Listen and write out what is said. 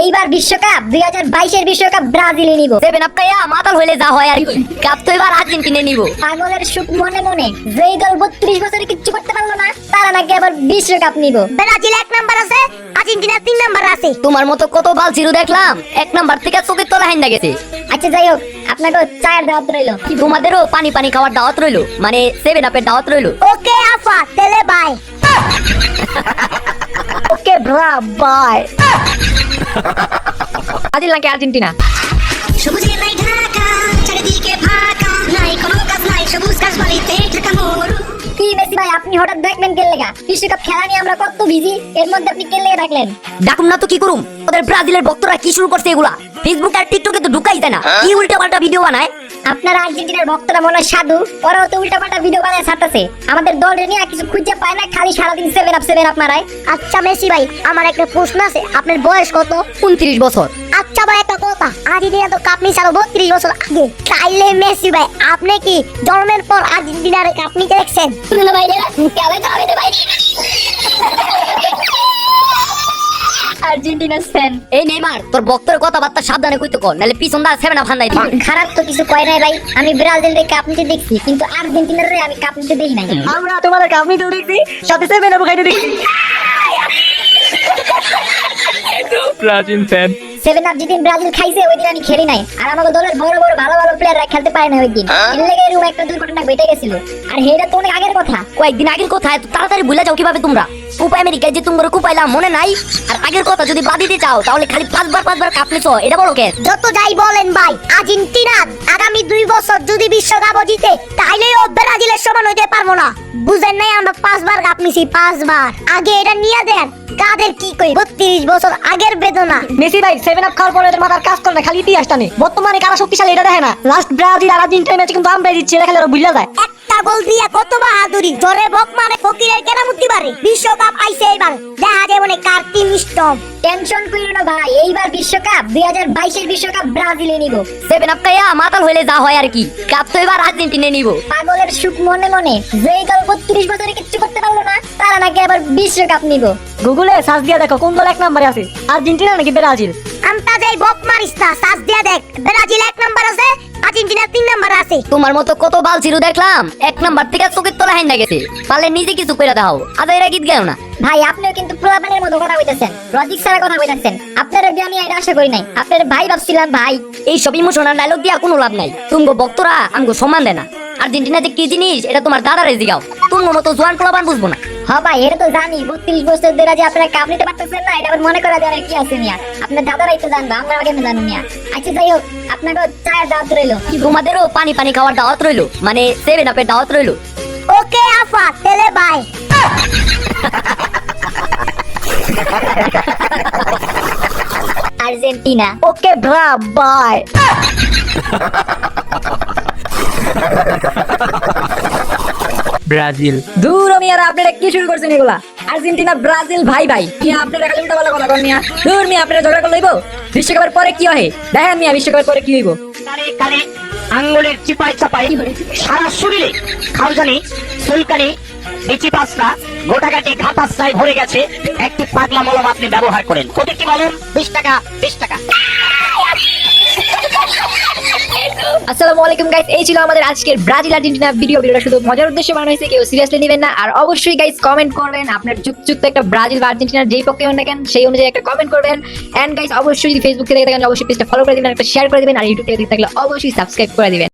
এইবার বিশ্বকাপ 2022-এর বিশ্বকাপ ব্রাজিলই নিব। সেভেন আপ খাইয়া মাতাল হইলে যা হয় আর কি। কাপ তো এবার আর্জেন্টিনা নিব। পাগলের সুখ মনে মনে যেই দল 32 বছরে কিচ্ছু করতে পারলো না তারা নাকি আবার বিশ্বকাপ নিব। ব্রাজিল 1 নাম্বার আছে, আর্জেন্টিনা 3 নাম্বার আছে। তোমার মতো কত বাল চিরু দেখলাম, 1 নাম্বার থেকে চোখের তলা হাইন্দা গেছে। আচ্ছা যাই হোক, আপনাকে চায়ের দাওয়াত রইলো। তোমাদেরও পানি পানি খাওয়ার দাওয়াত রইলো, মানে সেভেন আপের দাওয়াত রইলো। ওকে আফা, তেলে বাই। ওকে ব্রা বাই। ব্রাজিল নাকি আর্জেন্টিনা? সবুজের নাই ঢাকা, চারিদিকে ফাঁকা, নাই কোনো কাজ নাই, সবুজ গাছ বাড়িতে ঢাকা মরু। কি মেসি ভাই, আপনি হঠাৎ দেখবেন কে লেগা? বিশ্বকাপ খেলা নিয়ে আমরা কত বিজি, এর মধ্যে আপনি কে লেগে ডাকলেন? ডাকুম না তো কি করুম? ওদের ব্রাজিলের ভক্তরা কি শুরু করছে এগুলা? ফেসবুক আর টিকটকে তো ঢুকাই যায় না, কি উল্টা পাল্টা ভিডিও বানায়। আপনারা আর্জেন্টিনার ভক্তরা মনে হয় সাধু, ওরাও তো উল্টাপাল্টা ভিডিও বানায় ছাড়তেছে। আমাদের দলের নিয়ে কিছু খুঁজে পায় না, খালি সারাদিন সেভেন আপ মারায়। আচ্ছা মেসি ভাই, আমার একটা প্রশ্ন আছে, আপনার বয়স কত? 29 বছর। আচ্ছা ভাই, একটা কথা, আর্জেন্টিনা তো কাপ নিয়েছিল 32 বছর আগে। তাইলে মেসি ভাই, আপনি কি জন্মের পর আর্জেন্টিনার কাপ নিতে দেখছেন? আর্জেন্টিনার ফ্যান। এই নেইমার, তোর ভক্তের কথাবার্তা সাবধানে কইতে কর, নালে পিছন দা সেভেন আপ হান্দাই দিবি। খারাপ তো কিছু কয় নাই ভাই, আমি ব্রাজিলের কাপ নিতে দেখছি, কিন্তু আর্জেন্টিনার আমি কাপ নিতে দেখি নাই। আমরা তোমাদের কাপ নিতে দেখছি, সাথে সেভেন আপ খাইতে দেখছি। Brazil fan. সেভেন আপ যেদিন ব্রাজিল খাইছে ওই দিন আমি খেলি নাই, আর আমাদের দলের বড় বড় ভালো ভালো প্লেয়াররা খেলতে পারে না ওই দিন। এর লেগে এরকম একটা দুর্ঘটনা ঘটে গেছিল, আর এটা তো অনেক আগের কথা। কয়েকদিন আগের কথা এত তাড়াতাড়ি ভুলে যাও কিভাবে তোমরা? কোপা আমেরিকায় যে তোমরা কুপাইলাম মনে নাই? আর আগের কথা যদি বাদ দিতে চাও তাহলে খালি পাঁচবার কাপ নিছো, এটা বড় কেস। যত যাই বলেন ভাই, আর্জেন্টিনা আগামী 2 বছর যদি বিশ্বকাপ জিতে তাইলে ও ব্রাজিলের সমান হইতে পারবো না। বুঝেন নাই, আমরা 5 বার কাপ নিছি, 5 বার। আগে এটা নিয়ে দেন, কাদের কি কই 32 বছর আগের বেদনা। মেসি ভাই, সেভেন আপ খাওয়ার পরে ওদের মাথার কাজ করে না, খালি ইতিহাস টানে। বর্তমানে কারা শক্তিশালী এটা দেখে না। লাস্ট ব্রাজিল আর আর্জেন্টিনা ম্যাচে কিন্তু আমরাই জিতছি, এটা খেলে ওরা ভুলে যায়। একটা গোল দিয়া কত বাহাদুরি, জোরে বক মারে ফকিরের কেরামতি বাড়ে। বিশ্বকাপ আইছে এবার, দেখা যাবে মানে কার টিম স্ট্রং। টেনশন কইরো না ভাই, এইবার বিশ্বকাপ 2022-এর বিশ্বকাপ ব্রাজিলই নিব। সেভেন আপ খাইয়া মাতাল হইলে যা হয় আর কি। কাপ তো এবার আর্জেন্টিনা নিব। পাগলের সুখ মনে মনে যেই দল 32 বছরে কিচ্ছু করতে পারলো না তারা নাকি আবার বিশ্বকাপ নিব। গুগলে সার্চ দিয়ে দেখো কোন দল 1 নম্বরে আছে, আর্জেন্টিনা নাকি ব্রাজিল। আমতা যাই বক মারিস না, সার্চ দিয়া দেখ, ব্রাজিল 1 নাম্বার আছে, আর্জেন্টিনা 3 নাম্বার আছে। তোমার মতো কত বাল চিরু দেখলাম, 1 নাম্বার থেকে চোখের তলা হাইন্দা গেছে। পারলে নিজে কিছু করে দাও, আদা এরা গীত গাও না। ভাই আপনিও কিন্তু প্রলাপনের মতো কথা কইতাছেন, লজিক ছাড়া কথা কইতাছেন। আপনার আগে আমি এটা আশা করি নাই, আপনার ভাই ভাবছিলাম ভাই। এই সব ইমোশনাল ডায়লগ দিয়া কোনো লাভ নাই। তুমগো ভক্তরা আমগো সম্মান দেয় না। আর্জেন্টিনা যে কি জিনিস এটা তোমার দাদারে জিগাও, তুমগো মতো জোয়ান পোলাপান বুঝবো না। হ্যাঁ ভাই, এটা তো জানি 32 বছর ধরে যে আপনারা কাপ নিতে পারতেছেন না, এটা আবার মনে করা যায় কি আছে মিয়া। আপনার দাদারাই তো জানবা, আমরা আগে না জানি মিয়া। আচ্ছা যাই হোক, আপনাকে চায়ের দাওয়াত রইলো। তোমাদেরও পানি পানি খাওয়ার দাওয়াত রইলো, মানে সেভেন আপের দাওয়াত রইলো। ওকে আফা, তেলে বাই। আর্জেন্টিনা। ওকে ব্রা বাই। ব্রাজিল। দূর মিয়া, আপনারা কি শুরু করছেন এগুলা? আর্জেন্টিনা ব্রাজিল ভাই ভাই, মিয়া আপনারা খালি উল্টা পাল্টা কথা কন মিয়া। দূর মিয়া, আপনারা ঝগড়া করে লইব? বিশ্বকাপের পরে কি হয় দেখেন মিয়া, বিশ্বকাপের পরে কি হইব। কানে কানে আঙ্গুলের চিপাই চাপাই সারা শরীরে খাউজানি চুলকানি নিচি পাঁচটা গোটাঘাটি ঘাতাশ্রায় ভরে গেছে। একটি পাগলা মলম আপনি ব্যবহার করেন, প্রতিটি মলম 20 টাকা 20 টাকা। আসসালামু আলাইকুম গাইস, এই ছিল আমাদের আজকের ব্রাজিল আর্জেন্টিনা ভিডিওটা শুধু মজার উদ্দেশ্যে বানানো হয়েছে, কেউ সিরিয়াসলি নেবেন না। আর অবশ্যই গাইস কমেন্ট করবেন, আপনার যুক্ত একটা ব্রাজিল বা আর্জেন্টিনার যেই পক্ষে হন না কেন সেই অনুযায়ী একটা কমেন্ট করবেন। এন্ড গাইস অবশ্যই যদি ফেসবুক থেকে দেখেন অবশ্যই পেজটা ফলো করে দিবেন, একটা শেয়ার করে দিবেন, আর ইউটিউব থেকে দেখলে অবশ্যই সাবস্ক্রাইব করে দিবেন।